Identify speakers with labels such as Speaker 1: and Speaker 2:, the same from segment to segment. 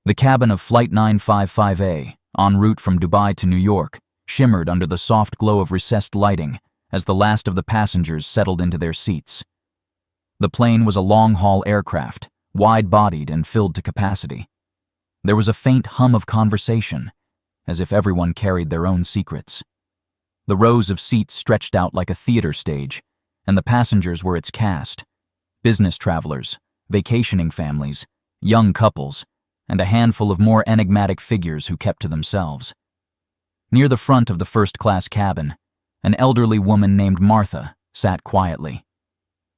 Speaker 1: The cabin of Flight 955A, en route from Dubai to New York, shimmered under the soft glow of recessed lighting as the last of the passengers settled into their seats. The plane was a long-haul aircraft, wide-bodied and filled to capacity. There was a faint hum of conversation, as if everyone carried their own secrets. The rows of seats stretched out like a theater stage, and the passengers were its cast: business travelers, vacationing families, young couples, and a handful of more enigmatic figures who kept to themselves. Near the front of the first-class cabin, an elderly woman named Martha sat quietly.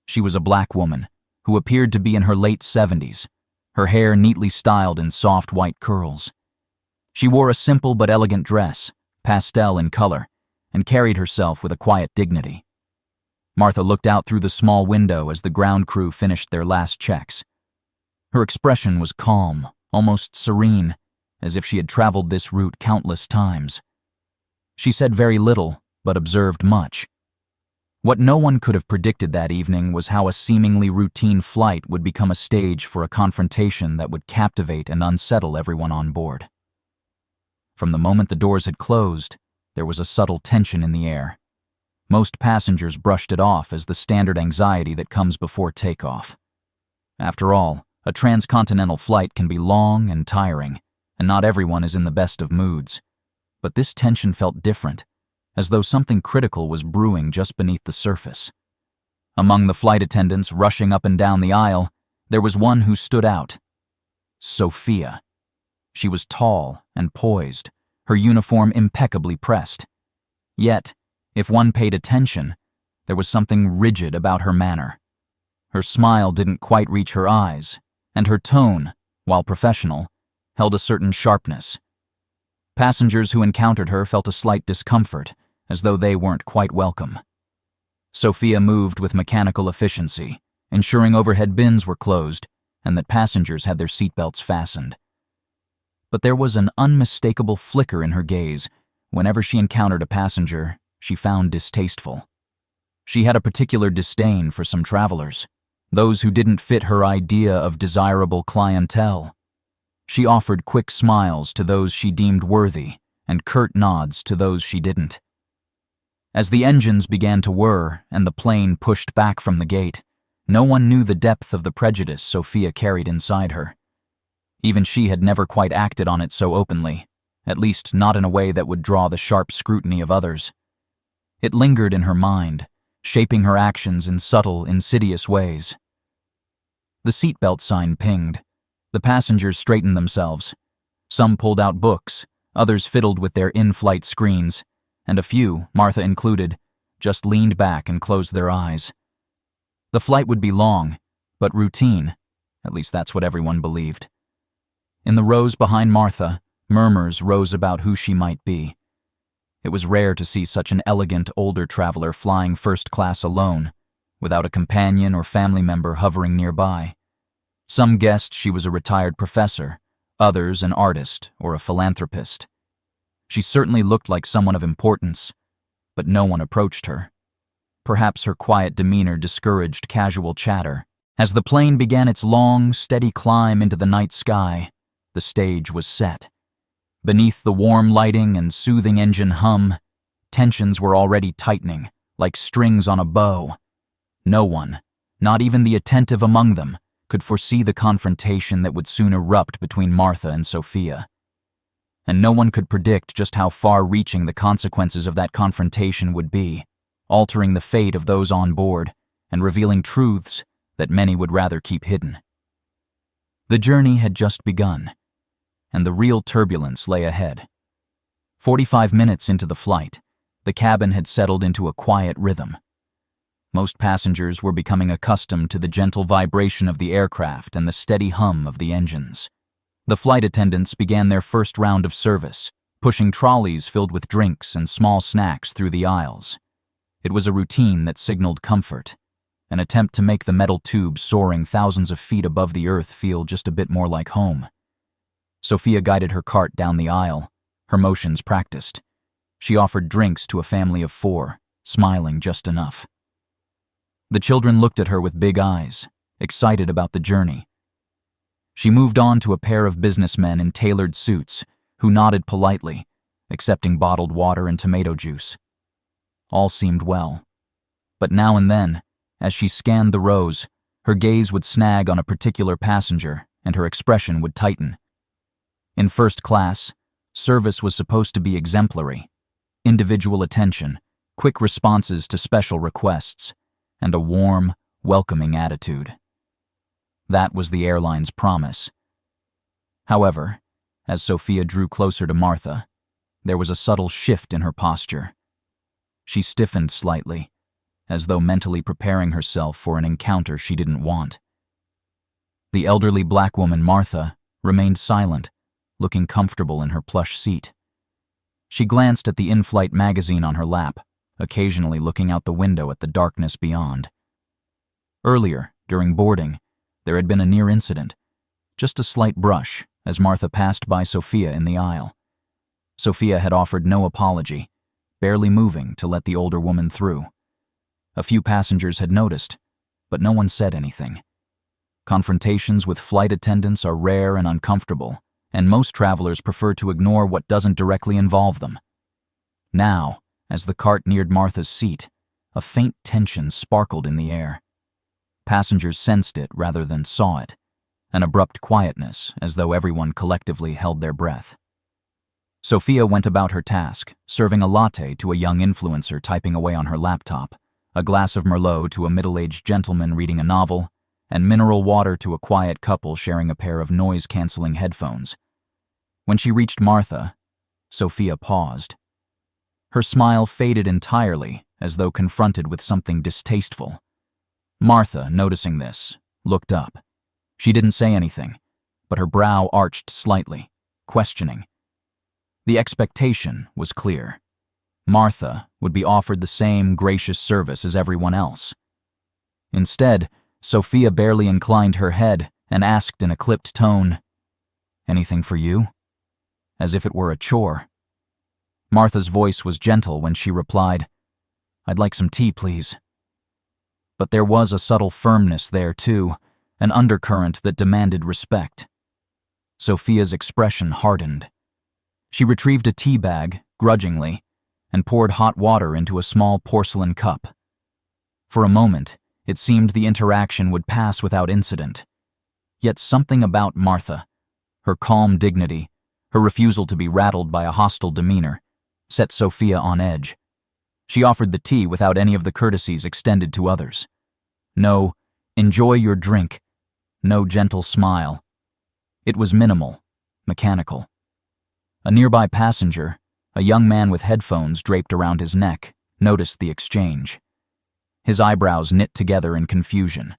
Speaker 1: She was a black woman who appeared to be in her late 70s, her hair neatly styled in soft white curls. She wore a simple but elegant dress, pastel in color, and carried herself with a quiet dignity. Martha looked out through the small window as the ground crew finished their last checks. Her expression was calm, almost serene, as if she had traveled this route countless times. She said very little, but observed much. What no one could have predicted that evening was how a seemingly routine flight would become a stage for a confrontation that would captivate and unsettle everyone on board. From the moment the doors had closed, there was a subtle tension in the air. Most passengers brushed it off as the standard anxiety that comes before takeoff. After all, a transcontinental flight can be long and tiring, and not everyone is in the best of moods. But this tension felt different, as though something critical was brewing just beneath the surface. Among the flight attendants rushing up and down the aisle, there was one who stood out: Sophia. She was tall and poised, her uniform impeccably pressed. Yet, if one paid attention, there was something rigid about her manner. Her smile didn't quite reach her eyes, and her tone, while professional, held a certain sharpness. Passengers who encountered her felt a slight discomfort, as though they weren't quite welcome. Sophia moved with mechanical efficiency, ensuring overhead bins were closed and that passengers had their seatbelts fastened. But there was an unmistakable flicker in her gaze whenever she encountered a passenger she found distasteful. She had a particular disdain for some travelers, those who didn't fit her idea of desirable clientele. She offered quick smiles to those she deemed worthy and curt nods to those she didn't. As the engines began to whir and the plane pushed back from the gate, no one knew the depth of the prejudice Sophia carried inside her. Even she had never quite acted on it so openly, at least not in a way that would draw the sharp scrutiny of others. It lingered in her mind, shaping her actions in subtle, insidious ways. The seatbelt sign pinged. The passengers straightened themselves. Some pulled out books, others fiddled with their in-flight screens, and a few, Martha included, just leaned back and closed their eyes. The flight would be long, but routine, at least that's what everyone believed. In the rows behind Martha, murmurs rose about who she might be. It was rare to see such an elegant older traveler flying first class alone, without a companion or family member hovering nearby. Some guessed she was a retired professor, others an artist or a philanthropist. She certainly looked like someone of importance, but no one approached her. Perhaps her quiet demeanor discouraged casual chatter. As the plane began its long, steady climb into the night sky, the stage was set. Beneath the warm lighting and soothing engine hum, tensions were already tightening, like strings on a bow. No one, not even the attentive among them, could foresee the confrontation that would soon erupt between Martha and Sophia. And no one could predict just how far-reaching the consequences of that confrontation would be, altering the fate of those on board and revealing truths that many would rather keep hidden. The journey had just begun, and the real turbulence lay ahead. 45 minutes into the flight, the cabin had settled into a quiet rhythm. Most passengers were becoming accustomed to the gentle vibration of the aircraft and the steady hum of the engines. The flight attendants began their first round of service, pushing trolleys filled with drinks and small snacks through the aisles. It was a routine that signaled comfort, an attempt to make the metal tubes soaring thousands of feet above the earth feel just a bit more like home. Sophia guided her cart down the aisle, her motions practiced. She offered drinks to a family of 4, smiling just enough. The children looked at her with big eyes, excited about the journey. She moved on to a pair of businessmen in tailored suits who nodded politely, accepting bottled water and tomato juice. All seemed well. But now and then, as she scanned the rows, her gaze would snag on a particular passenger and her expression would tighten. In first class, service was supposed to be exemplary. Individual attention, quick responses to special requests, and a warm, welcoming attitude. That was the airline's promise. However, as Sophia drew closer to Martha, there was a subtle shift in her posture. She stiffened slightly, as though mentally preparing herself for an encounter she didn't want. The elderly black woman, Martha, remained silent, looking comfortable in her plush seat. She glanced at the in-flight magazine on her lap, occasionally looking out the window at the darkness beyond. Earlier, during boarding, there had been a near incident, just a slight brush as Martha passed by Sophia in the aisle. Sophia had offered no apology, barely moving to let the older woman through. A few passengers had noticed, but no one said anything. Confrontations with flight attendants are rare and uncomfortable, and most travelers prefer to ignore what doesn't directly involve them. Now, as the cart neared Martha's seat, a faint tension sparkled in the air. Passengers sensed it rather than saw it, an abrupt quietness as though everyone collectively held their breath. Sophia went about her task, serving a latte to a young influencer typing away on her laptop, a glass of Merlot to a middle-aged gentleman reading a novel, and mineral water to a quiet couple sharing a pair of noise-canceling headphones. When she reached Martha, Sophia paused. Her smile faded entirely, as though confronted with something distasteful. Martha, noticing this, looked up. She didn't say anything, but her brow arched slightly, questioning. The expectation was clear. Martha would be offered the same gracious service as everyone else. Instead, Sophia barely inclined her head and asked in a clipped tone, "Anything for you?" As if it were a chore. Martha's voice was gentle when she replied, "I'd like some tea, please." But there was a subtle firmness there, too, an undercurrent that demanded respect. Sophia's expression hardened. She retrieved a tea bag, grudgingly, and poured hot water into a small porcelain cup. For a moment, it seemed the interaction would pass without incident. Yet something about Martha, her calm dignity, her refusal to be rattled by a hostile demeanor, set Sophia on edge. She offered the tea without any of the courtesies extended to others. No, "Enjoy your drink." No gentle smile. It was minimal, mechanical. A nearby passenger, a young man with headphones draped around his neck, noticed the exchange. His eyebrows knit together in confusion.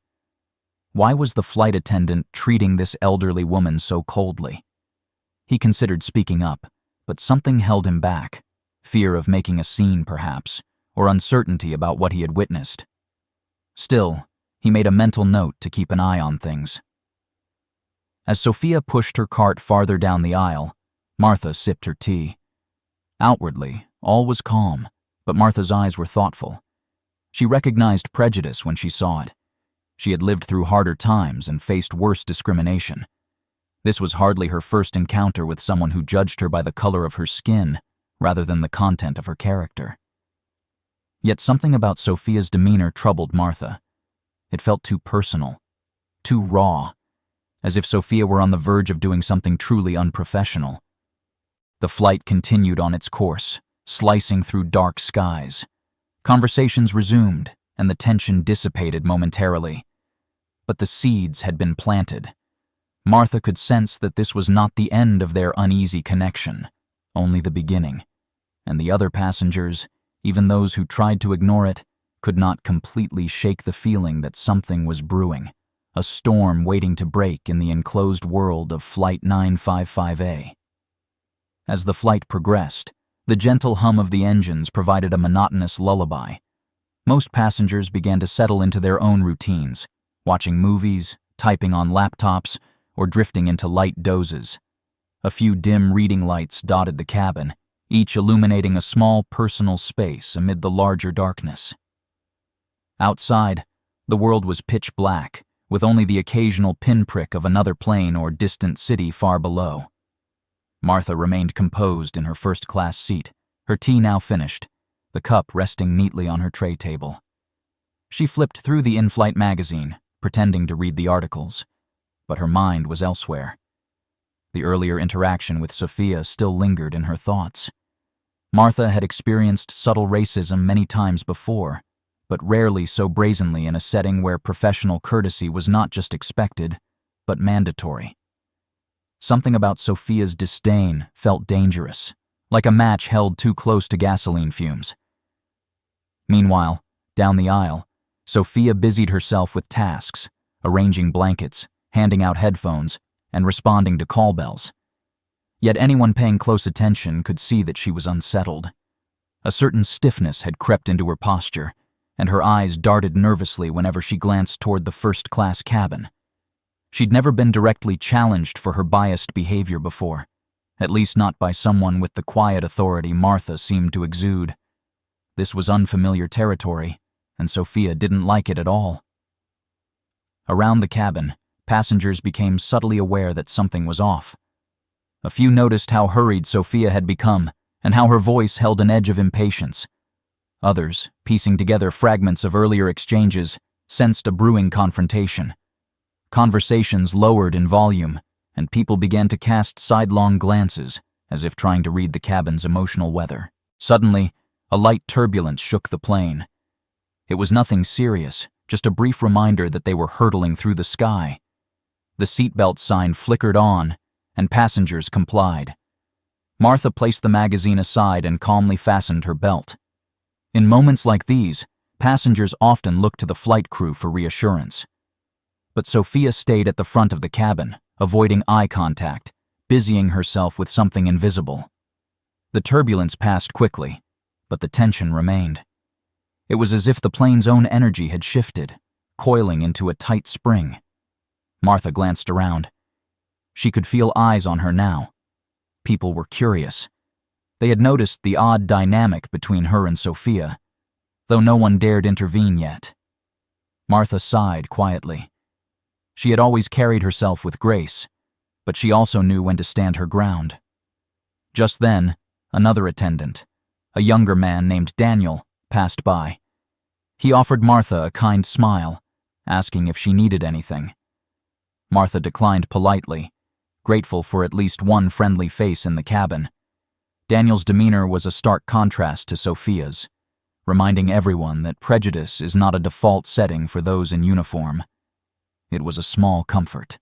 Speaker 1: Why was the flight attendant treating this elderly woman so coldly? He considered speaking up, but something held him back. Fear of making a scene, perhaps, or uncertainty about what he had witnessed. Still, he made a mental note to keep an eye on things. As Sophia pushed her cart farther down the aisle, Martha sipped her tea. Outwardly, all was calm, but Martha's eyes were thoughtful. She recognized prejudice when she saw it. She had lived through harder times and faced worse discrimination. This was hardly her first encounter with someone who judged her by the color of her skin rather than the content of her character. Yet something about Sophia's demeanor troubled Martha. It felt too personal, too raw, as if Sophia were on the verge of doing something truly unprofessional. The flight continued on its course, slicing through dark skies. Conversations resumed, and the tension dissipated momentarily. But the seeds had been planted. Martha could sense that this was not the end of their uneasy connection, only the beginning. And the other passengers, even those who tried to ignore it, could not completely shake the feeling that something was brewing, a storm waiting to break in the enclosed world of Flight 955A. As the flight progressed, the gentle hum of the engines provided a monotonous lullaby. Most passengers began to settle into their own routines, watching movies, typing on laptops, or drifting into light dozes. A few dim reading lights dotted the cabin, each illuminating a small personal space amid the larger darkness. Outside, the world was pitch black, with only the occasional pinprick of another plane or distant city far below. Martha remained composed in her first-class seat, her tea now finished, the cup resting neatly on her tray table. She flipped through the in-flight magazine, pretending to read the articles, but her mind was elsewhere. The earlier interaction with Sophia still lingered in her thoughts. Martha had experienced subtle racism many times before, but rarely so brazenly in a setting where professional courtesy was not just expected, but mandatory. Something about Sophia's disdain felt dangerous, like a match held too close to gasoline fumes. Meanwhile, down the aisle, Sophia busied herself with tasks, arranging blankets, handing out headphones, and responding to call bells. Yet anyone paying close attention could see that she was unsettled. A certain stiffness had crept into her posture, and her eyes darted nervously whenever she glanced toward the first-class cabin. She'd never been directly challenged for her biased behavior before, at least not by someone with the quiet authority Martha seemed to exude. This was unfamiliar territory, and Sophia didn't like it at all. Around the cabin, passengers became subtly aware that something was off. A few noticed how hurried Sophia had become, and how her voice held an edge of impatience. Others, piecing together fragments of earlier exchanges, sensed a brewing confrontation. Conversations lowered in volume, and people began to cast sidelong glances, as if trying to read the cabin's emotional weather. Suddenly, a light turbulence shook the plane. It was nothing serious, just a brief reminder that they were hurtling through the sky. The seatbelt sign flickered on, and passengers complied. Martha placed the magazine aside and calmly fastened her belt. In moments like these, passengers often looked to the flight crew for reassurance. But Sophia stayed at the front of the cabin, avoiding eye contact, busying herself with something invisible. The turbulence passed quickly, but the tension remained. It was as if the plane's own energy had shifted, coiling into a tight spring. Martha glanced around. She could feel eyes on her now. People were curious. They had noticed the odd dynamic between her and Sophia, though no one dared intervene yet. Martha sighed quietly. She had always carried herself with grace, but she also knew when to stand her ground. Just then, another attendant, a younger man named Daniel, passed by. He offered Martha a kind smile, asking if she needed anything. Martha declined politely, grateful for at least one friendly face in the cabin. Daniel's demeanor was a stark contrast to Sophia's, reminding everyone that prejudice is not a default setting for those in uniform. It was a small comfort.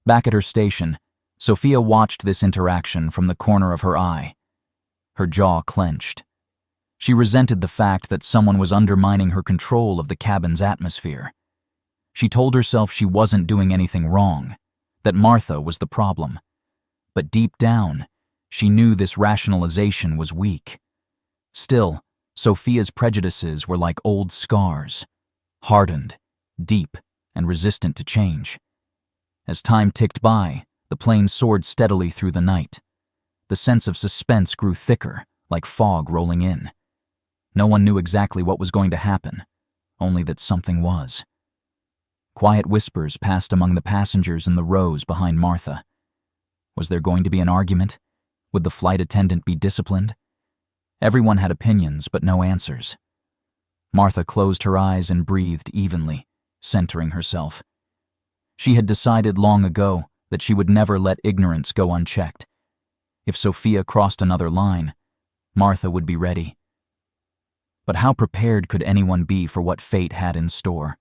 Speaker 1: Back at her station, Sophia watched this interaction from the corner of her eye. Her jaw clenched. She resented the fact that someone was undermining her control of the cabin's atmosphere. She told herself she wasn't doing anything wrong, that Martha was the problem. But deep down, she knew this rationalization was weak. Still, Sophia's prejudices were like old scars, hardened, deep, and resistant to change. As time ticked by, the plane soared steadily through the night. The sense of suspense grew thicker, like fog rolling in. No one knew exactly what was going to happen, only that something was. Quiet whispers passed among the passengers in the rows behind Martha. Was there going to be an argument? Would the flight attendant be disciplined? Everyone had opinions, but no answers. Martha closed her eyes and breathed evenly, centering herself. She had decided long ago that she would never let ignorance go unchecked. If Sophia crossed another line, Martha would be ready. But how prepared could anyone be for what fate had in store?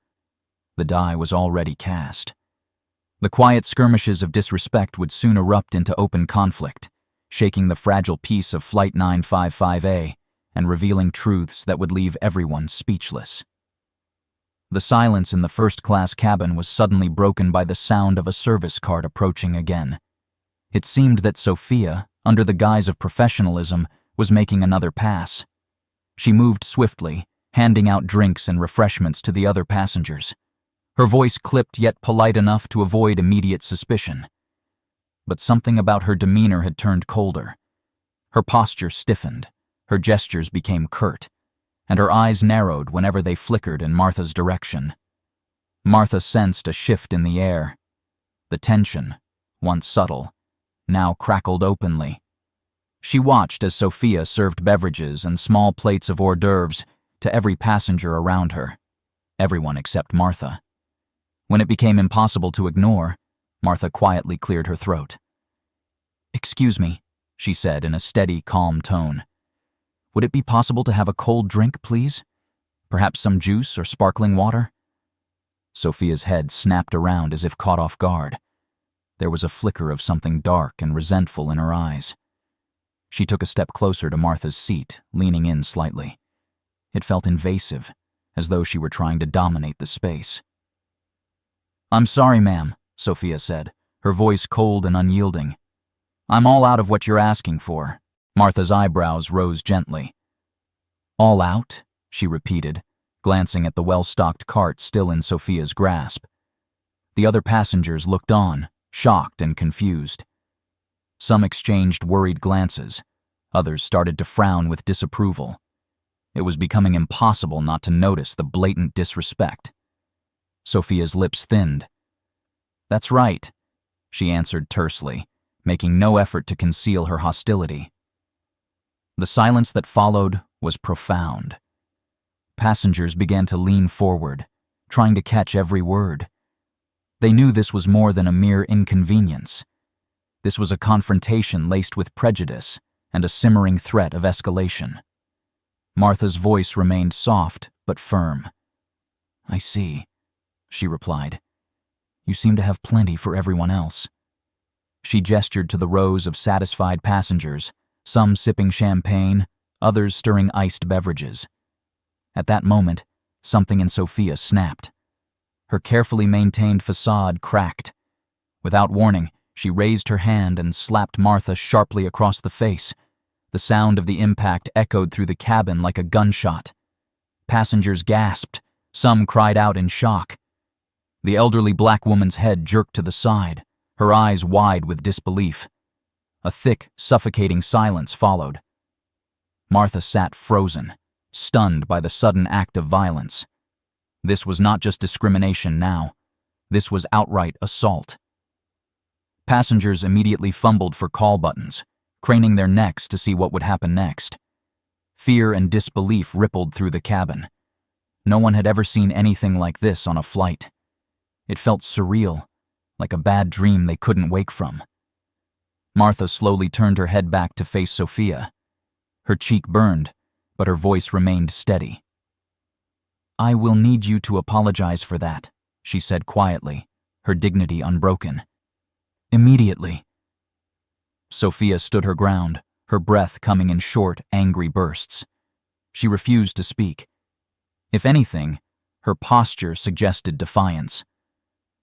Speaker 1: The die was already cast. The quiet skirmishes of disrespect would soon erupt into open conflict, shaking the fragile peace of Flight 955A and revealing truths that would leave everyone speechless. The silence in the first-class cabin was suddenly broken by the sound of a service cart approaching again. It seemed that Sophia, under the guise of professionalism, was making another pass. She moved swiftly, handing out drinks and refreshments to the other passengers. Her voice clipped yet polite enough to avoid immediate suspicion. But something about her demeanor had turned colder. Her posture stiffened, her gestures became curt, and her eyes narrowed whenever they flickered in Martha's direction. Martha sensed a shift in the air. The tension, once subtle, now crackled openly. She watched as Sophia served beverages and small plates of hors d'oeuvres to every passenger around her, everyone except Martha. When it became impossible to ignore, Martha quietly cleared her throat. "Excuse me," she said in a steady, calm tone. "Would it be possible to have a cold drink, please? Perhaps some juice or sparkling water?" Sophia's head snapped around as if caught off guard. There was a flicker of something dark and resentful in her eyes. She took a step closer to Martha's seat, leaning in slightly. It felt invasive, as though she were trying to dominate the space. "I'm sorry, ma'am," Sophia said, her voice cold and unyielding. "I'm all out of what you're asking for." Martha's eyebrows rose gently. "All out?" she repeated, glancing at the well-stocked cart still in Sophia's grasp. The other passengers looked on, shocked and confused. Some exchanged worried glances. Others started to frown with disapproval. It was becoming impossible not to notice the blatant disrespect. Sophia's lips thinned. "That's right," she answered tersely, making no effort to conceal her hostility. The silence that followed was profound. Passengers began to lean forward, trying to catch every word. They knew this was more than a mere inconvenience. This was a confrontation laced with prejudice and a simmering threat of escalation. Martha's voice remained soft but firm. "I see," she replied. "You seem to have plenty for everyone else." She gestured to the rows of satisfied passengers, some sipping champagne, others stirring iced beverages. At that moment, something in Sophia snapped. Her carefully maintained facade cracked. Without warning, she raised her hand and slapped Martha sharply across the face. The sound of the impact echoed through the cabin like a gunshot. Passengers gasped. Some cried out in shock. The elderly black woman's head jerked to the side, her eyes wide with disbelief. A thick, suffocating silence followed. Martha sat frozen, stunned by the sudden act of violence. This was not just discrimination now. This was outright assault. Passengers immediately fumbled for call buttons, craning their necks to see what would happen next. Fear and disbelief rippled through the cabin. No one had ever seen anything like this on a flight. It felt surreal, like a bad dream they couldn't wake from. Martha slowly turned her head back to face Sophia. Her cheek burned, but her voice remained steady. "I will need you to apologize for that," she said quietly, her dignity unbroken. "Immediately." Sophia stood her ground, her breath coming in short, angry bursts. She refused to speak. If anything, her posture suggested defiance.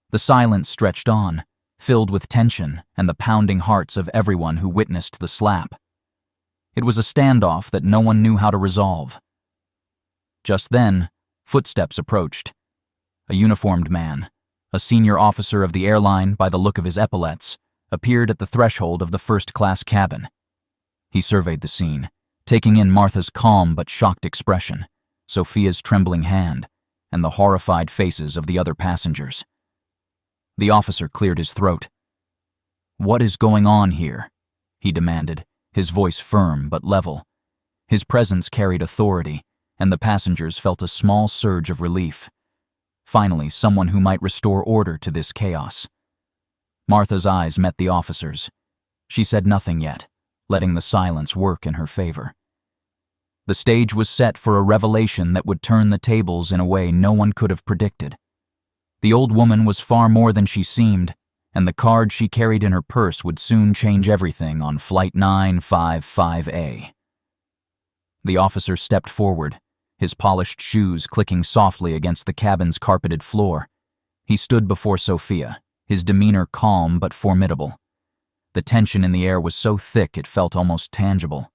Speaker 1: The silence stretched on, filled with tension and the pounding hearts of everyone who witnessed the slap. It was a standoff that no one knew how to resolve. Just then, footsteps approached. A uniformed man, a senior officer of the airline by the look of his epaulets, appeared at the threshold of the first-class cabin. He surveyed the scene, taking in Martha's calm but shocked expression, Sophia's trembling hand, and the horrified faces of the other passengers. The officer cleared his throat. "What is going on here?" he demanded, his voice firm but level. His presence carried authority, and the passengers felt a small surge of relief. Finally, someone who might restore order to this chaos. Martha's eyes met the officer's. She said nothing yet, letting the silence work in her favor. The stage was set for a revelation that would turn the tables in a way no one could have predicted. The old woman was far more than she seemed, and the card she carried in her purse would soon change everything on Flight 955A. The officer stepped forward, his polished shoes clicking softly against the cabin's carpeted floor. He stood before Sophia, his demeanor calm but formidable. The tension in the air was so thick it felt almost tangible.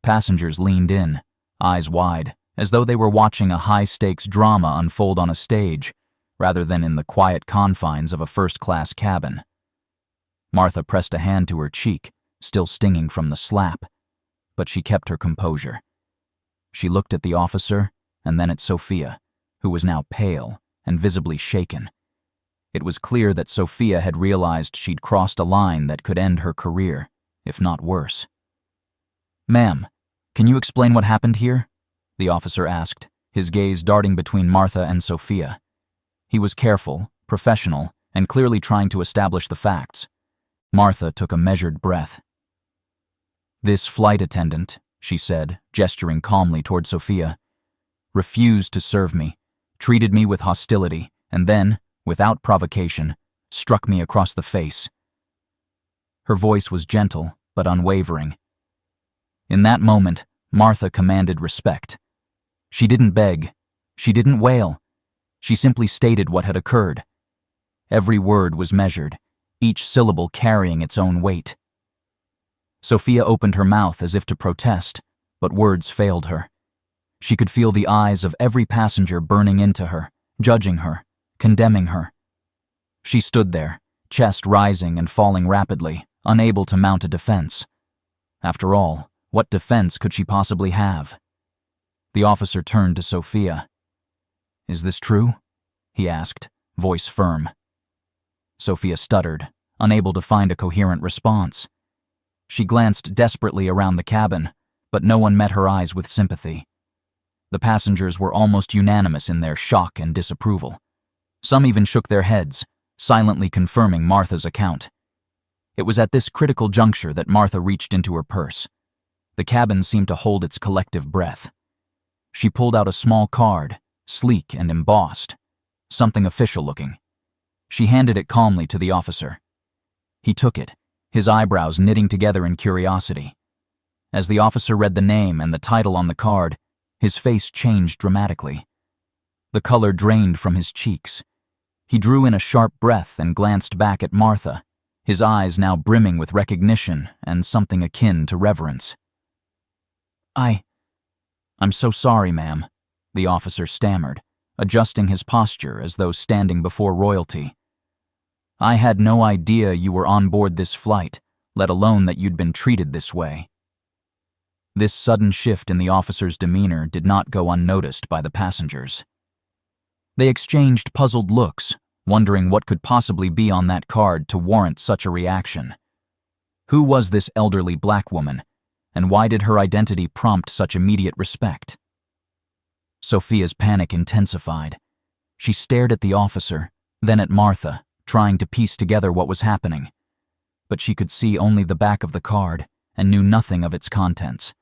Speaker 1: Passengers leaned in, eyes wide, as though they were watching a high-stakes drama unfold on a stage, rather than in the quiet confines of a first-class cabin. Martha pressed a hand to her cheek, still stinging from the slap, but she kept her composure. She looked at the officer and then at Sophia, who was now pale and visibly shaken. It was clear that Sophia had realized she'd crossed a line that could end her career, if not worse. "Ma'am, can you explain what happened here?" the officer asked, his gaze darting between Martha and Sophia. He was careful, professional, and clearly trying to establish the facts. Martha took a measured breath. "This flight attendant," she said, gesturing calmly toward Sophia, "refused to serve me, treated me with hostility, and then, without provocation, struck me across the face." Her voice was gentle, but unwavering. In that moment, Martha commanded respect. She didn't beg. She didn't wail. She simply stated what had occurred. Every word was measured, each syllable carrying its own weight. Sophia opened her mouth as if to protest, but words failed her. She could feel the eyes of every passenger burning into her, judging her, condemning her. She stood there, chest rising and falling rapidly, unable to mount a defense. After all, what defense could she possibly have? The officer turned to Sophia. "Is this true?" he asked, voice firm. Sophia stuttered, unable to find a coherent response. She glanced desperately around the cabin, but no one met her eyes with sympathy. The passengers were almost unanimous in their shock and disapproval. Some even shook their heads, silently confirming Martha's account. It was at this critical juncture that Martha reached into her purse. The cabin seemed to hold its collective breath. She pulled out a small card, sleek and embossed, something official-looking. She handed it calmly to the officer. He took it, his eyebrows knitting together in curiosity. As the officer read the name and the title on the card, his face changed dramatically. The color drained from his cheeks. He drew in a sharp breath and glanced back at Martha, his eyes now brimming with recognition and something akin to reverence. I'm so sorry, ma'am," the officer stammered, adjusting his posture as though standing before royalty. "I had no idea you were on board this flight, let alone that you'd been treated this way." This sudden shift in the officer's demeanor did not go unnoticed by the passengers. They exchanged puzzled looks, wondering what could possibly be on that card to warrant such a reaction. Who was this elderly black woman, and why did her identity prompt such immediate respect? Sophia's panic intensified. She stared at the officer, then at Martha, trying to piece together what was happening. But she could see only the back of the card and knew nothing of its contents.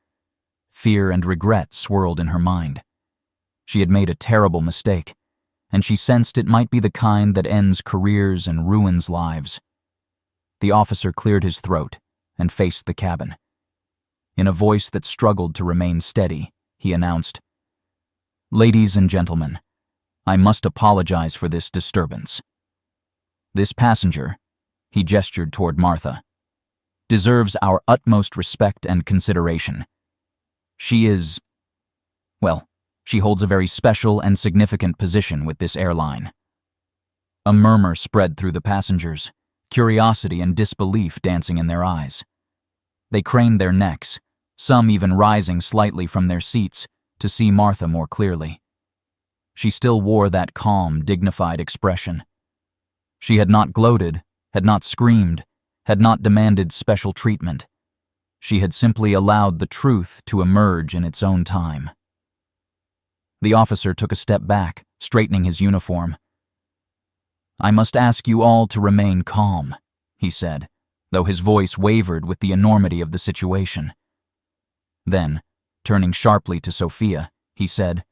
Speaker 1: Fear and regret swirled in her mind. She had made a terrible mistake, and she sensed it might be the kind that ends careers and ruins lives. The officer cleared his throat and faced the cabin. In a voice that struggled to remain steady, he announced, "Ladies and gentlemen, I must apologize for this disturbance. This passenger," he gestured toward Martha, "deserves our utmost respect and consideration. She holds a very special and significant position with this airline." A murmur spread through the passengers, curiosity and disbelief dancing in their eyes. They craned their necks, some even rising slightly from their seats to see Martha more clearly. She still wore that calm, dignified expression. She had not gloated, had not screamed, had not demanded special treatment. She had simply allowed the truth to emerge in its own time. The officer took a step back, straightening his uniform. "I must ask you all to remain calm," he said, though his voice wavered with the enormity of the situation. Then, turning sharply to Sophia, he said,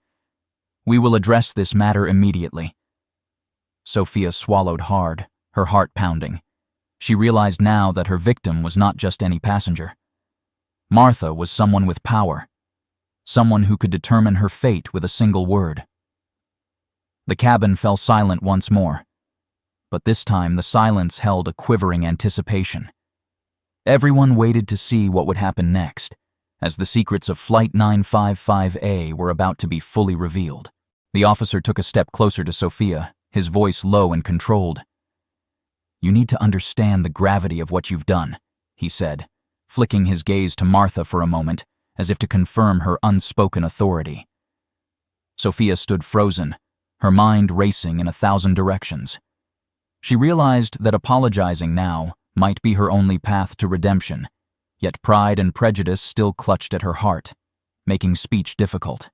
Speaker 1: "We will address this matter immediately." Sophia swallowed hard, her heart pounding. She realized now that her victim was not just any passenger. Martha was someone with power, someone who could determine her fate with a single word. The cabin fell silent once more, but this time the silence held a quivering anticipation. Everyone waited to see what would happen next, as the secrets of Flight 955A were about to be fully revealed. The officer took a step closer to Sophia, his voice low and controlled. "You need to understand the gravity of what you've done," he said, flicking his gaze to Martha for a moment, as if to confirm her unspoken authority. Sophia stood frozen, her mind racing in 1,000 directions. She realized that apologizing now might be her only path to redemption, yet pride and prejudice still clutched at her heart, making speech difficult.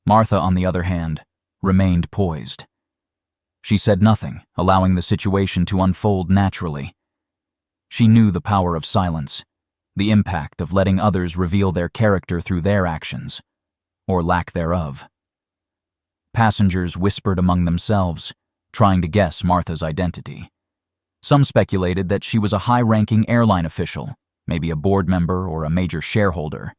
Speaker 1: Martha, on the other hand, remained poised. She said nothing, allowing the situation to unfold naturally. She knew the power of silence, the impact of letting others reveal their character through their actions, or lack thereof. Passengers whispered among themselves, trying to guess Martha's identity. Some speculated that she was a high-ranking airline official, maybe a board member or a major shareholder.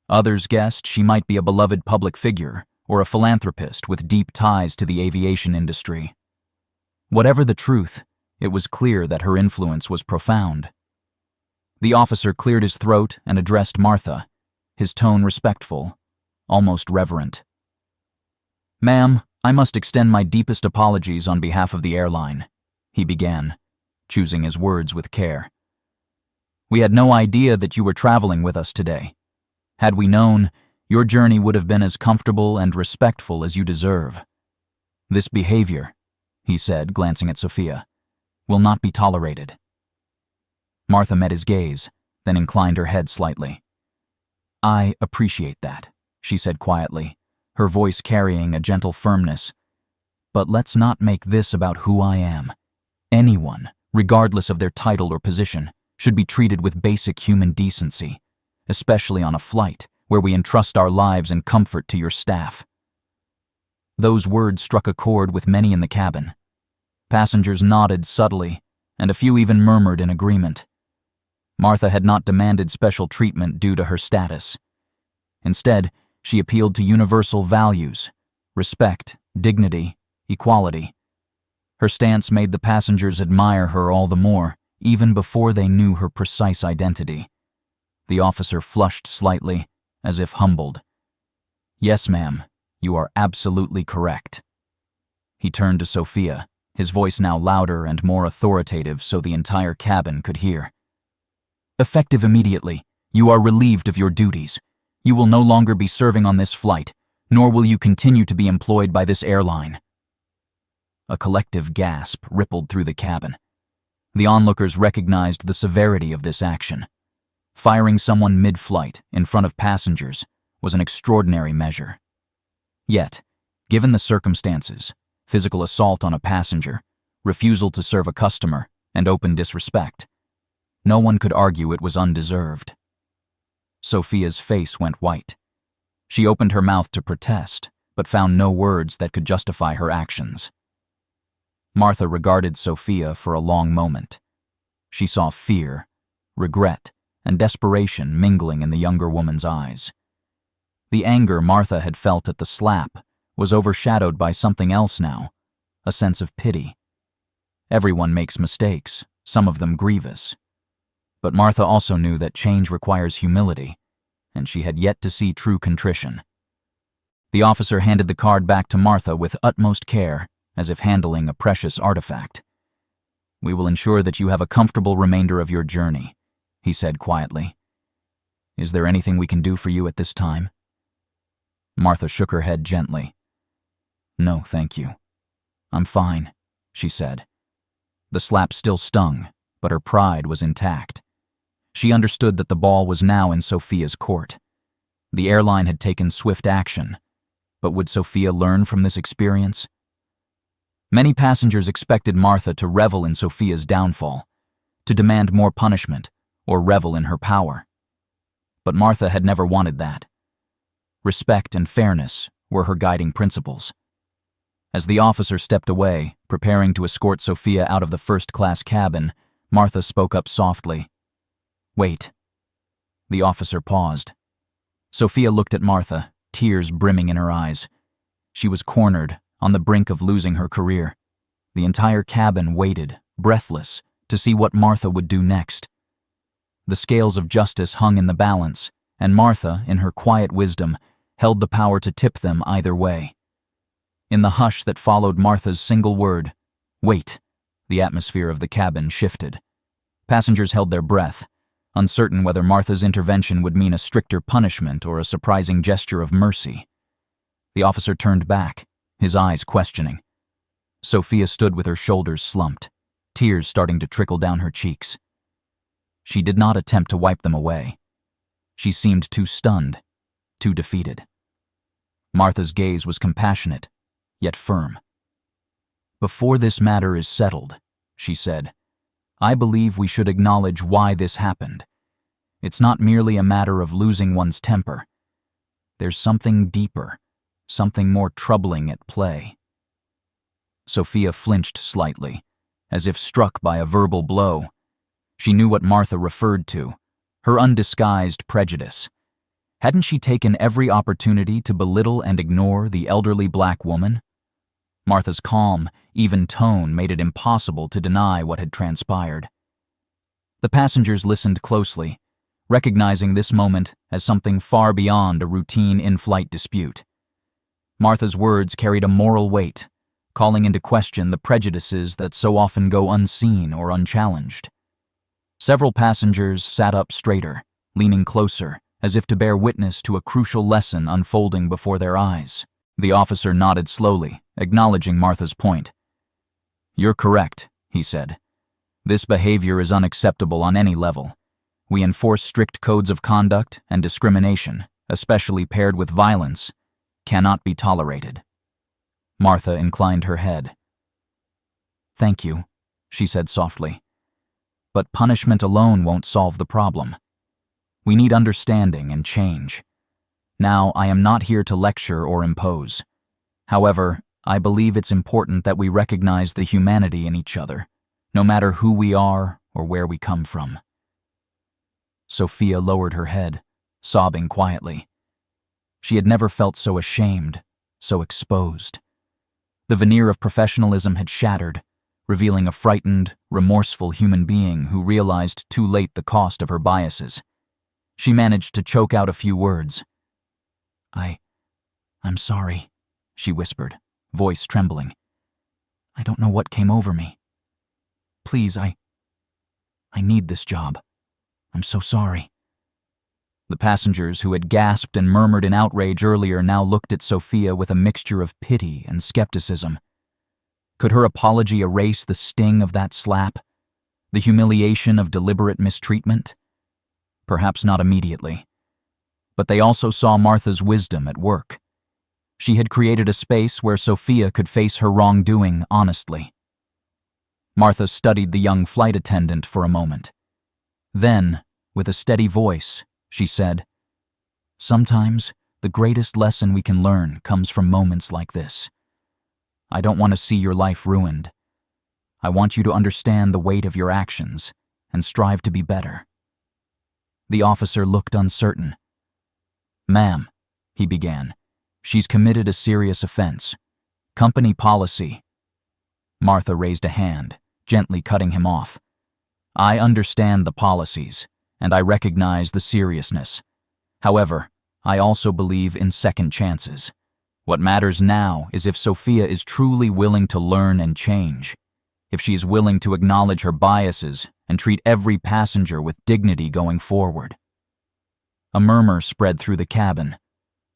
Speaker 1: Others guessed she might be a beloved public figure or a philanthropist with deep ties to the aviation industry. Whatever the truth, it was clear that her influence was profound. The officer cleared his throat and addressed Martha, his tone respectful, almost reverent. "Ma'am, I must extend my deepest apologies on behalf of the airline," he began, choosing his words with care. "We had no idea that you were traveling with us today. Had we known, your journey would have been as comfortable and respectful as you deserve. This behavior," he said, glancing at Sophia, "will not be tolerated." Martha met his gaze, then inclined her head slightly. "I appreciate that," she said quietly, her voice carrying a gentle firmness. "But let's not make this about who I am. Anyone, regardless of their title or position, should be treated with basic human decency, especially on a flight where we entrust our lives and comfort to your staff." Those words struck a chord with many in the cabin. Passengers nodded subtly, and a few even murmured in agreement. Martha had not demanded special treatment due to her status. Instead, she appealed to universal values: respect, dignity, equality. Her stance made the passengers admire her all the more, even before they knew her precise identity. The officer flushed slightly, as if humbled. "Yes, ma'am, you are absolutely correct." He turned to Sophia, his voice now louder and more authoritative so the entire cabin could hear. "Effective immediately, you are relieved of your duties. You will no longer be serving on this flight, nor will you continue to be employed by this airline." A collective gasp rippled through the cabin. The onlookers recognized the severity of this action. Firing someone mid-flight in front of passengers was an extraordinary measure. Yet, given the circumstances, physical assault on a passenger, refusal to serve a customer, and open disrespect, no one could argue it was undeserved. Sophia's face went white. She opened her mouth to protest, but found no words that could justify her actions. Martha regarded Sophia for a long moment. She saw fear, regret, and desperation mingling in the younger woman's eyes. The anger Martha had felt at the slap was overshadowed by something else now, a sense of pity. Everyone makes mistakes, some of them grievous. But Martha also knew that change requires humility, and she had yet to see true contrition. The officer handed the card back to Martha with utmost care, as if handling a precious artifact. "We will ensure that you have a comfortable remainder of your journey," he said quietly. "Is there anything we can do for you at this time?" Martha shook her head gently. "No, thank you. I'm fine," she said. The slap still stung, but her pride was intact. She understood that the ball was now in Sophia's court. The airline had taken swift action, but would Sophia learn from this experience? Many passengers expected Martha to revel in Sophia's downfall, to demand more punishment, or revel in her power. But Martha had never wanted that. Respect and fairness were her guiding principles. As the officer stepped away, preparing to escort Sophia out of the first-class cabin, Martha spoke up softly. "Wait." The officer paused. Sophia looked at Martha, tears brimming in her eyes. She was cornered, on the brink of losing her career. The entire cabin waited, breathless, to see what Martha would do next. The scales of justice hung in the balance, and Martha, in her quiet wisdom, held the power to tip them either way. In the hush that followed Martha's single word, "Wait," the atmosphere of the cabin shifted. Passengers held their breath, uncertain whether Martha's intervention would mean a stricter punishment or a surprising gesture of mercy. The officer turned back, his eyes questioning. Sophia stood with her shoulders slumped, tears starting to trickle down her cheeks. She did not attempt to wipe them away. She seemed too stunned, too defeated. Martha's gaze was compassionate, yet firm. "Before this matter is settled," she said, "I believe we should acknowledge why this happened. It's not merely a matter of losing one's temper. There's something deeper, something more troubling at play." Sophia flinched slightly, as if struck by a verbal blow. She knew what Martha referred to, her undisguised prejudice. Hadn't she taken every opportunity to belittle and ignore the elderly black woman? Martha's calm, even tone made it impossible to deny what had transpired. The passengers listened closely, recognizing this moment as something far beyond a routine in-flight dispute. Martha's words carried a moral weight, calling into question the prejudices that so often go unseen or unchallenged. Several passengers sat up straighter, leaning closer, as if to bear witness to a crucial lesson unfolding before their eyes. The officer nodded slowly, acknowledging Martha's point. "You're correct," he said. "This behavior is unacceptable on any level. We enforce strict codes of conduct, and discrimination, especially paired with violence, cannot be tolerated." Martha inclined her head. "Thank you," she said softly. "But punishment alone won't solve the problem. We need understanding and change. Now, I am not here to lecture or impose. However, I believe it's important that we recognize the humanity in each other, no matter who we are or where we come from." Sophia lowered her head, sobbing quietly. She had never felt so ashamed, so exposed. The veneer of professionalism had shattered, revealing a frightened, remorseful human being who realized too late the cost of her biases. She managed to choke out a few words. I'm sorry," she whispered, voice trembling. "I don't know what came over me. Please, I need this job. I'm so sorry." The passengers who had gasped and murmured in outrage earlier now looked at Sophia with a mixture of pity and skepticism. Could her apology erase the sting of that slap? The humiliation of deliberate mistreatment? Perhaps not immediately. But they also saw Martha's wisdom at work. She had created a space where Sophia could face her wrongdoing honestly. Martha studied the young flight attendant for a moment. Then, with a steady voice, she said, "Sometimes the greatest lesson we can learn comes from moments like this. I don't want to see your life ruined. I want you to understand the weight of your actions and strive to be better." The officer looked uncertain. "Ma'am," he began, "she's committed a serious offense. Company policy." Martha raised a hand, gently cutting him off. "I understand the policies, and I recognize the seriousness. However, I also believe in second chances. What matters now is if Sophia is truly willing to learn and change, if she is willing to acknowledge her biases and treat every passenger with dignity going forward." A murmur spread through the cabin.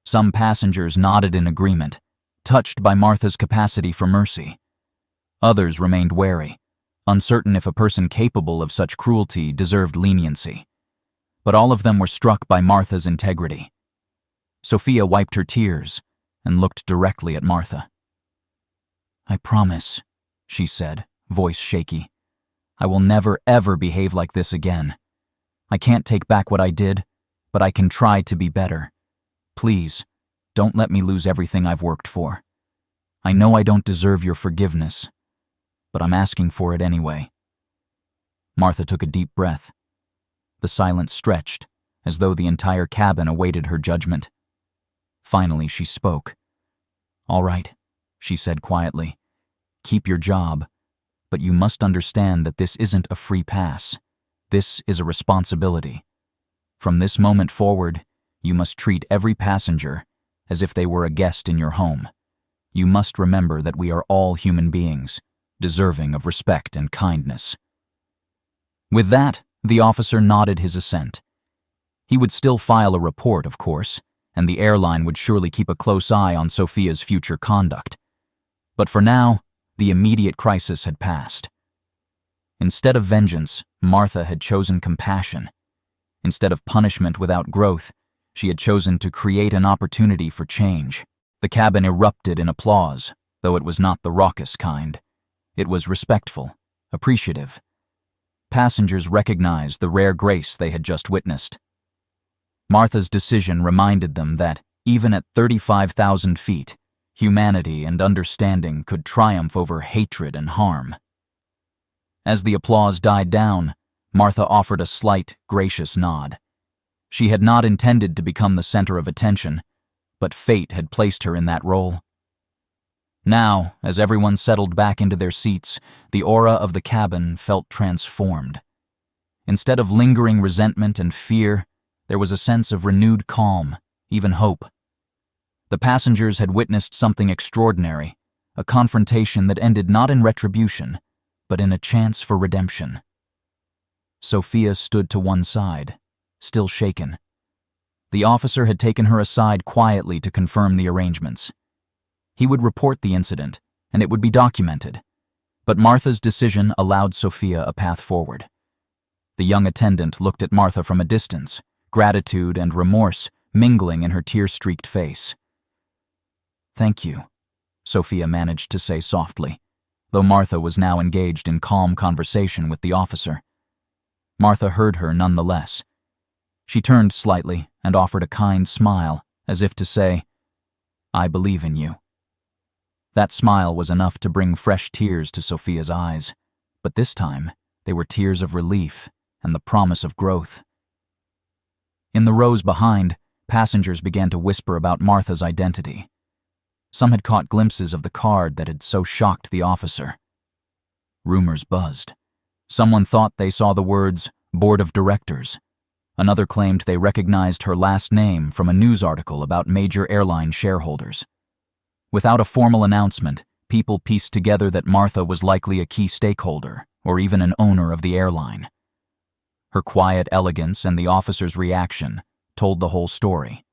Speaker 1: Some passengers nodded in agreement, touched by Martha's capacity for mercy. Others remained wary, uncertain if a person capable of such cruelty deserved leniency. But all of them were struck by Martha's integrity. Sophia wiped her tears and looked directly at Martha. "I promise," she said, voice shaky, "I will never ever behave like this again. I can't take back what I did, but I can try to be better. Please, don't let me lose everything I've worked for. I know I don't deserve your forgiveness, but I'm asking for it anyway." Martha took a deep breath. The silence stretched, as though the entire cabin awaited her judgment. Finally, she spoke. "All right," she said quietly. "Keep your job, but you must understand that this isn't a free pass. This is a responsibility. From this moment forward, you must treat every passenger as if they were a guest in your home. You must remember that we are all human beings, deserving of respect and kindness." With that, the officer nodded his assent. He would still file a report, of course, and the airline would surely keep a close eye on Sophia's future conduct. But for now, the immediate crisis had passed. Instead of vengeance, Martha had chosen compassion. Instead of punishment without growth, she had chosen to create an opportunity for change. The cabin erupted in applause, though it was not the raucous kind. It was respectful, appreciative. Passengers recognized the rare grace they had just witnessed. Martha's decision reminded them that, even at 35,000 feet, humanity and understanding could triumph over hatred and harm. As the applause died down, Martha offered a slight, gracious nod. She had not intended to become the center of attention, but fate had placed her in that role. Now, as everyone settled back into their seats, the aura of the cabin felt transformed. Instead of lingering resentment and fear, there was a sense of renewed calm, even hope. The passengers had witnessed something extraordinary, a confrontation that ended not in retribution, but in a chance for redemption. Sophia stood to one side, still shaken. The officer had taken her aside quietly to confirm the arrangements. He would report the incident, and it would be documented. But Martha's decision allowed Sophia a path forward. The young attendant looked at Martha from a distance, gratitude and remorse mingling in her tear-streaked face. "Thank you," Sophia managed to say softly, though Martha was now engaged in calm conversation with the officer. Martha heard her nonetheless. She turned slightly and offered a kind smile, as if to say, "I believe in you." That smile was enough to bring fresh tears to Sophia's eyes, but this time they were tears of relief and the promise of growth. In the rows behind, passengers began to whisper about Martha's identity. Some had caught glimpses of the card that had so shocked the officer. Rumors buzzed. Someone thought they saw the words, Board of Directors. Another claimed they recognized her last name from a news article about major airline shareholders. Without a formal announcement, people pieced together that Martha was likely a key stakeholder, or even an owner of the airline. Her quiet elegance and the officer's reaction told the whole story.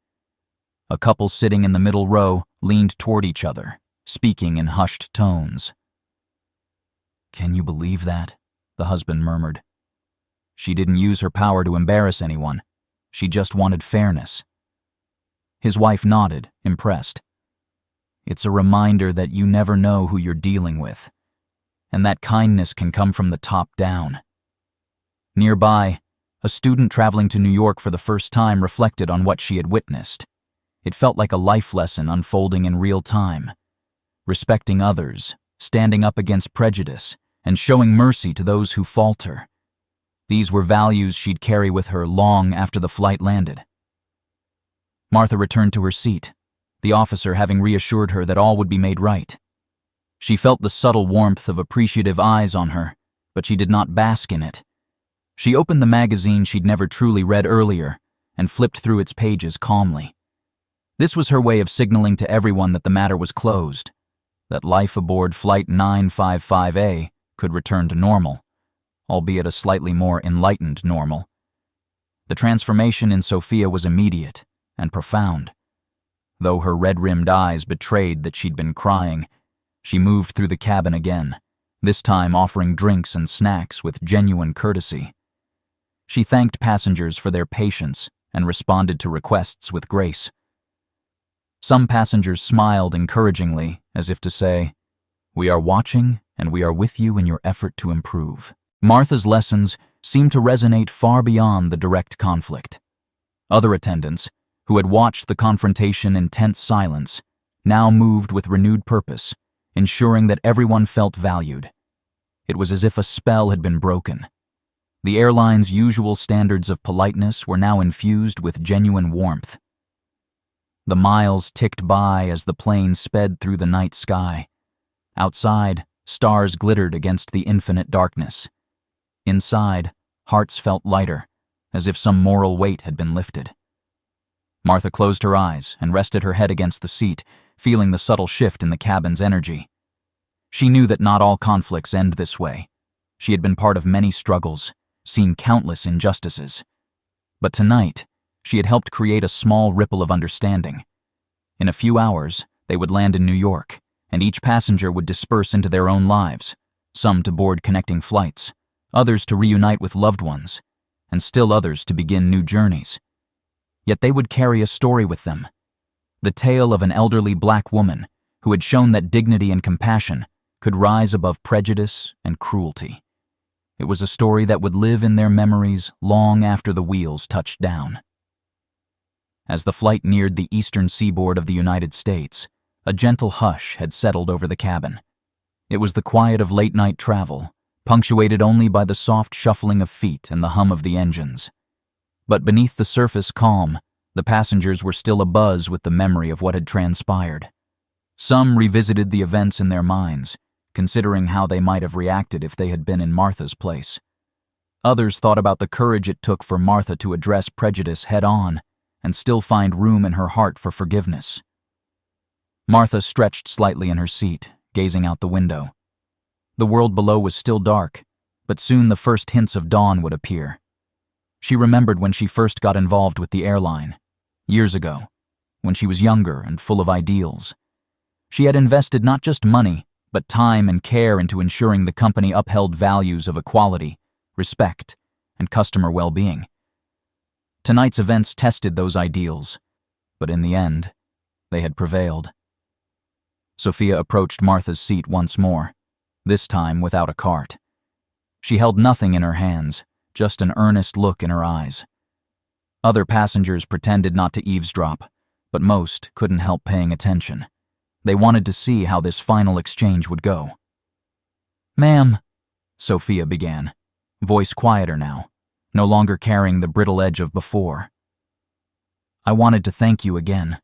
Speaker 1: A couple sitting in the middle row leaned toward each other, speaking in hushed tones. "Can you believe that?" the husband murmured. "She didn't use her power to embarrass anyone. She just wanted fairness." His wife nodded, impressed. "It's a reminder that you never know who you're dealing with, and that kindness can come from the top down." Nearby, a student traveling to New York for the first time reflected on what she had witnessed. It felt like a life lesson unfolding in real time. Respecting others, standing up against prejudice, and showing mercy to those who falter. These were values she'd carry with her long after the flight landed. Martha returned to her seat, the officer having reassured her that all would be made right. She felt the subtle warmth of appreciative eyes on her, but she did not bask in it. She opened the magazine she'd never truly read earlier and flipped through its pages calmly. This was her way of signaling to everyone that the matter was closed, that life aboard Flight 955A could return to normal, albeit a slightly more enlightened normal. The transformation in Sophia was immediate and profound. Though her red-rimmed eyes betrayed that she'd been crying, she moved through the cabin again, this time offering drinks and snacks with genuine courtesy. She thanked passengers for their patience and responded to requests with grace. Some passengers smiled encouragingly, as if to say, "We are watching and we are with you in your effort to improve." Martha's lessons seemed to resonate far beyond the direct conflict. Other attendants, who had watched the confrontation in tense silence, now moved with renewed purpose, ensuring that everyone felt valued. It was as if a spell had been broken. The airline's usual standards of politeness were now infused with genuine warmth. The miles ticked by as the plane sped through the night sky. Outside, stars glittered against the infinite darkness. Inside, hearts felt lighter, as if some moral weight had been lifted. Martha closed her eyes and rested her head against the seat, feeling the subtle shift in the cabin's energy. She knew that not all conflicts end this way. She had been part of many struggles, seen countless injustices. But tonight, she had helped create a small ripple of understanding. In a few hours, they would land in New York, and each passenger would disperse into their own lives, some to board connecting flights, others to reunite with loved ones, and still others to begin new journeys. Yet they would carry a story with them, the tale of an elderly black woman who had shown that dignity and compassion could rise above prejudice and cruelty. It was a story that would live in their memories long after the wheels touched down. As the flight neared the eastern seaboard of the United States, a gentle hush had settled over the cabin. It was the quiet of late-night travel, punctuated only by the soft shuffling of feet and the hum of the engines. But beneath the surface calm, the passengers were still abuzz with the memory of what had transpired. Some revisited the events in their minds, considering how they might have reacted if they had been in Martha's place. Others thought about the courage it took for Martha to address prejudice head-on and still find room in her heart for forgiveness. Martha stretched slightly in her seat, gazing out the window. The world below was still dark, but soon the first hints of dawn would appear. She remembered when she first got involved with the airline, years ago, when she was younger and full of ideals. She had invested not just money, but time and care into ensuring the company upheld values of equality, respect, and customer well-being. Tonight's events tested those ideals, but in the end, they had prevailed. Sophia approached Martha's seat once more, this time without a cart. She held nothing in her hands, just an earnest look in her eyes. Other passengers pretended not to eavesdrop, but most couldn't help paying attention. They wanted to see how this final exchange would go. "Ma'am," Sophia began, voice quieter now, no longer carrying the brittle edge of before. "I wanted to thank you again,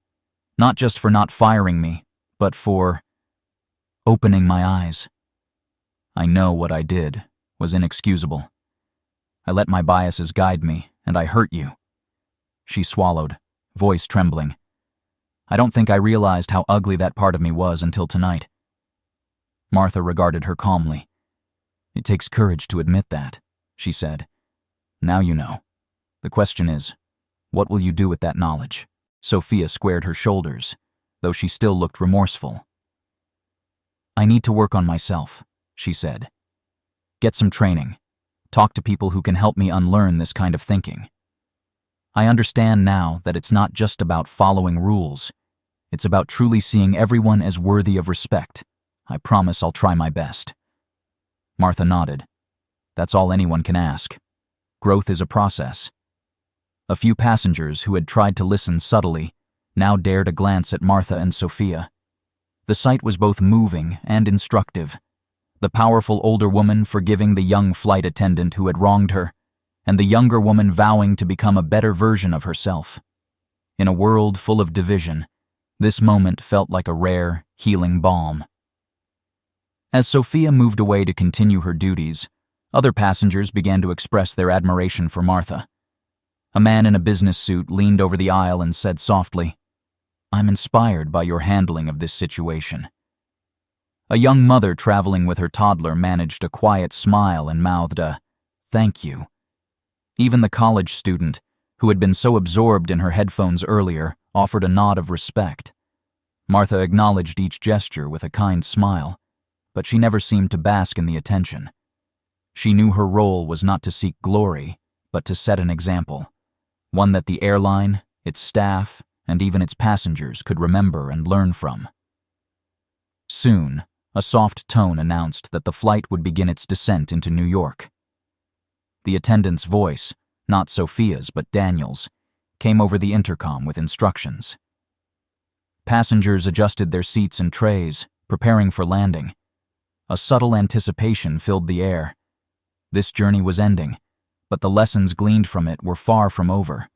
Speaker 1: not just for not firing me, but for opening my eyes. I know what I did was inexcusable. I let my biases guide me, and I hurt you." She swallowed, voice trembling. "I don't think I realized how ugly that part of me was until tonight." Martha regarded her calmly. "It takes courage to admit that," she said. "Now you know. The question is, what will you do with that knowledge?" Sophia squared her shoulders, though she still looked remorseful. "I need to work on myself," she said. "Get some training. Talk to people who can help me unlearn this kind of thinking. I understand now that it's not just about following rules. It's about truly seeing everyone as worthy of respect. I promise I'll try my best." Martha nodded. That's all anyone can ask. Growth is a process. A few passengers who had tried to listen subtly now dared a glance at Martha and Sophia. The sight was both moving and instructive. The powerful older woman forgiving the young flight attendant who had wronged her, and the younger woman vowing to become a better version of herself. In a world full of division, this moment felt like a rare, healing balm. As Sophia moved away to continue her duties, other passengers began to express their admiration for Martha. A man in a business suit leaned over the aisle and said softly, "I'm inspired by your handling of this situation." A young mother traveling with her toddler managed a quiet smile and mouthed a, "Thank you." Even the college student, who had been so absorbed in her headphones earlier, offered a nod of respect. Martha acknowledged each gesture with a kind smile, but she never seemed to bask in the attention. She knew her role was not to seek glory, but to set an example, one that the airline, its staff, and even its passengers could remember and learn from. Soon, a soft tone announced that the flight would begin its descent into New York. The attendant's voice, not Sophia's but Daniel's, came over the intercom with instructions. Passengers adjusted their seats and trays, preparing for landing. A subtle anticipation filled the air. This journey was ending, but the lessons gleaned from it were far from over.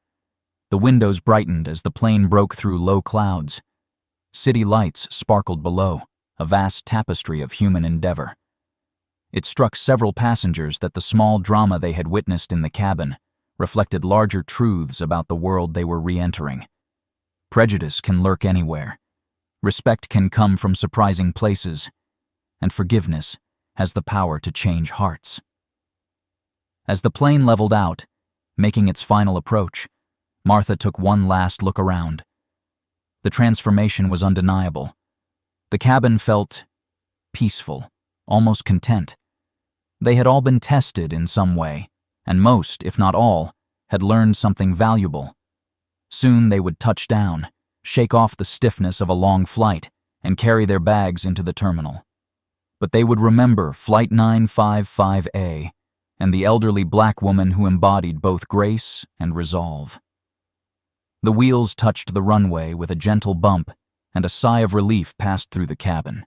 Speaker 1: The windows brightened as the plane broke through low clouds. City lights sparkled below, a vast tapestry of human endeavor. It struck several passengers that the small drama they had witnessed in the cabin reflected larger truths about the world they were re-entering. Prejudice can lurk anywhere. Respect can come from surprising places, and forgiveness has the power to change hearts. As the plane leveled out, making its final approach, Martha took one last look around. The transformation was undeniable. The cabin felt peaceful, almost content. They had all been tested in some way, and most, if not all, had learned something valuable. Soon they would touch down, shake off the stiffness of a long flight, and carry their bags into the terminal. But they would remember Flight 955A and the elderly black woman who embodied both grace and resolve. The wheels touched the runway with a gentle bump, and a sigh of relief passed through the cabin.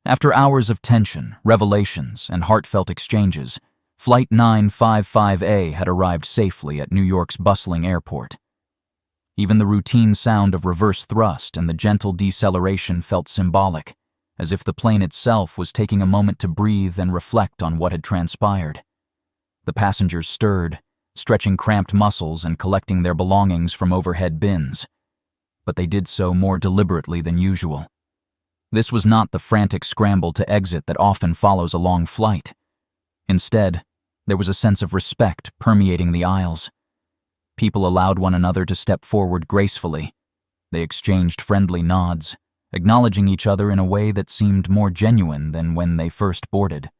Speaker 1: After hours of tension, revelations, and heartfelt exchanges, Flight 955A had arrived safely at New York's bustling airport. Even the routine sound of reverse thrust and the gentle deceleration felt symbolic, as if the plane itself was taking a moment to breathe and reflect on what had transpired. The passengers stirred, stretching cramped muscles and collecting their belongings from overhead bins. But they did so more deliberately than usual. This was not the frantic scramble to exit that often follows a long flight. Instead, there was a sense of respect permeating the aisles. People allowed one another to step forward gracefully. They exchanged friendly nods, acknowledging each other in a way that seemed more genuine than when they first boarded.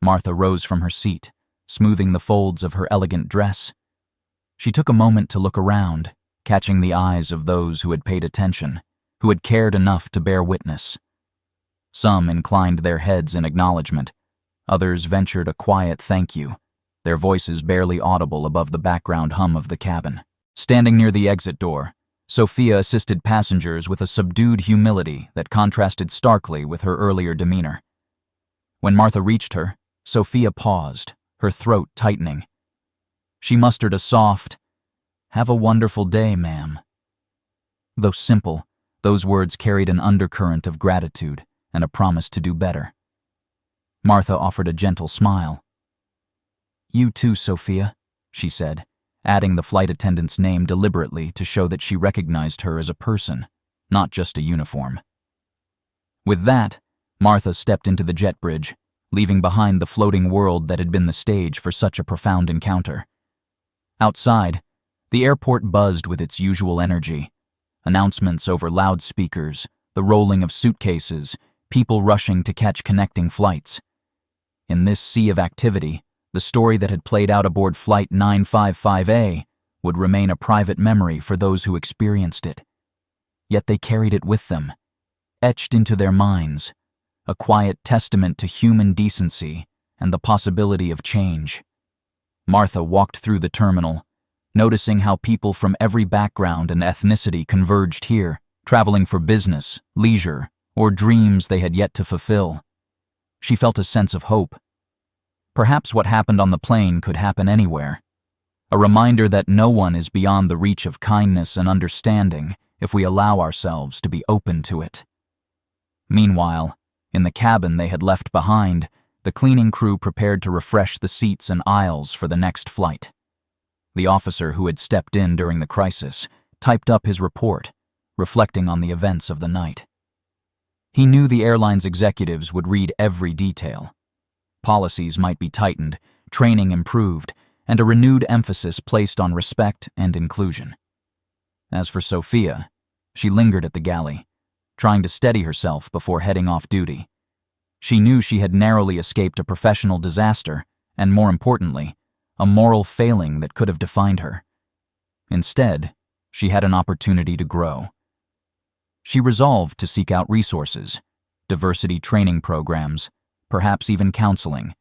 Speaker 1: Martha rose from her seat, smoothing the folds of her elegant dress. She took a moment to look around, catching the eyes of those who had paid attention, who had cared enough to bear witness. Some inclined their heads in acknowledgement. Others ventured a quiet thank you, their voices barely audible above the background hum of the cabin. Standing near the exit door, Sophia assisted passengers with a subdued humility that contrasted starkly with her earlier demeanor. When Martha reached her, Sophia paused, her throat tightening. She mustered a soft, "Have a wonderful day, ma'am." Though simple, those words carried an undercurrent of gratitude and a promise to do better. Martha offered a gentle smile. "You too, Sophia," she said, adding the flight attendant's name deliberately to show that she recognized her as a person, not just a uniform. With that, Martha stepped into the jet bridge, leaving behind the floating world that had been the stage for such a profound encounter. Outside, the airport buzzed with its usual energy. Announcements over loudspeakers, the rolling of suitcases, people rushing to catch connecting flights. In this sea of activity, the story that had played out aboard Flight 955A would remain a private memory for those who experienced it. Yet they carried it with them, etched into their minds, a quiet testament to human decency and the possibility of change. Martha walked through the terminal, noticing how people from every background and ethnicity converged here, traveling for business, leisure, or dreams they had yet to fulfill. She felt a sense of hope. Perhaps what happened on the plane could happen anywhere. A reminder that no one is beyond the reach of kindness and understanding if we allow ourselves to be open to it. Meanwhile, in the cabin they had left behind, the cleaning crew prepared to refresh the seats and aisles for the next flight. The officer who had stepped in during the crisis typed up his report, reflecting on the events of the night. He knew the airline's executives would read every detail. Policies might be tightened, training improved, and a renewed emphasis placed on respect and inclusion. As for Sophia, she lingered at the galley, trying to steady herself before heading off duty. She knew she had narrowly escaped a professional disaster, and more importantly, a moral failing that could have defined her. Instead, she had an opportunity to grow. She resolved to seek out resources, diversity training programs, perhaps even counseling,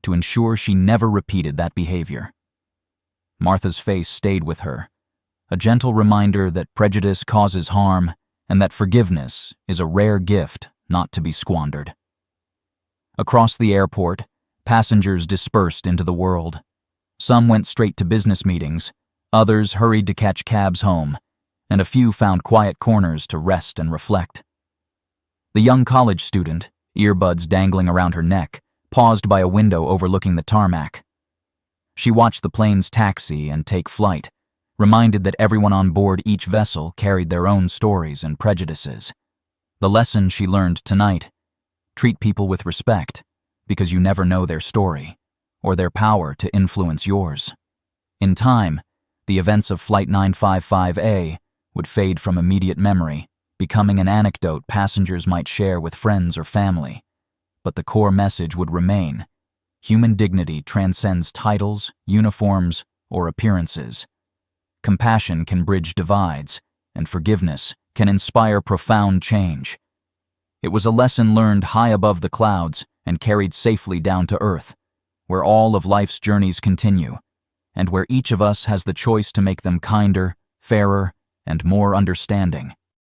Speaker 1: to ensure she never repeated that behavior. Martha's face stayed with her, a gentle reminder that prejudice causes harm and that forgiveness is a rare gift not to be squandered. Across the airport, passengers dispersed into the world. Some went straight to business meetings, others hurried to catch cabs home, and a few found quiet corners to rest and reflect. The young college student, earbuds dangling around her neck, paused by a window overlooking the tarmac. She watched the planes taxi and take flight, reminded that everyone on board each vessel carried their own stories and prejudices. The lesson she learned tonight: treat people with respect, because you never know their story, or their power to influence yours. In time, the events of Flight 955A would fade from immediate memory, becoming an anecdote passengers might share with friends or family. But the core message would remain: human dignity transcends titles, uniforms, or appearances. Compassion can bridge divides, and forgiveness can inspire profound change. It was a lesson learned high above the clouds and carried safely down to earth, where all of life's journeys continue, and where each of us has the choice to make them kinder, fairer, and more understanding.